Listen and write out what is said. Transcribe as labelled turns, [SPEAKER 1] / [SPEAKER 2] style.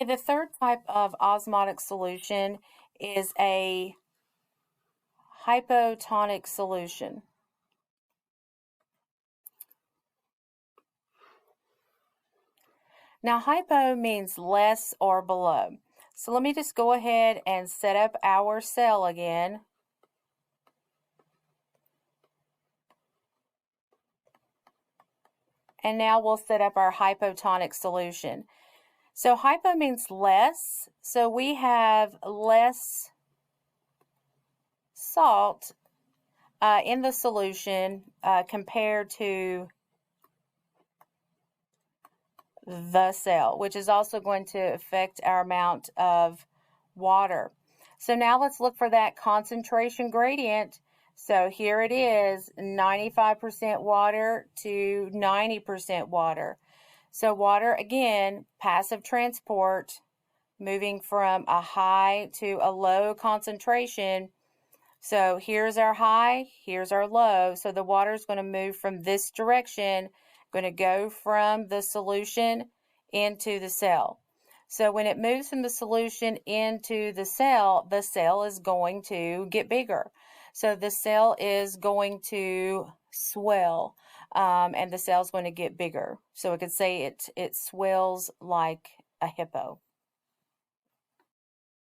[SPEAKER 1] The third type of osmotic solution is a hypotonic solution. Now, hypo means less or below. So let me just go ahead and set up our cell again. And now we'll set up our hypotonic solution. So hypo means less. So we have less salt in the solution compared to the cell, which is also going to affect our amount of water. So now let's look for that concentration gradient. So here it is, 95% water to 90% water. So water, again, passive transport, moving from a high to a low concentration. So here's our high, here's our low. So the water is going to move from this direction, going to go from the solution into the cell. So when it moves from the solution into the cell is going to get bigger. So the cell is going to swell, and the cell is going to get bigger. So we could say it swells like a hippo.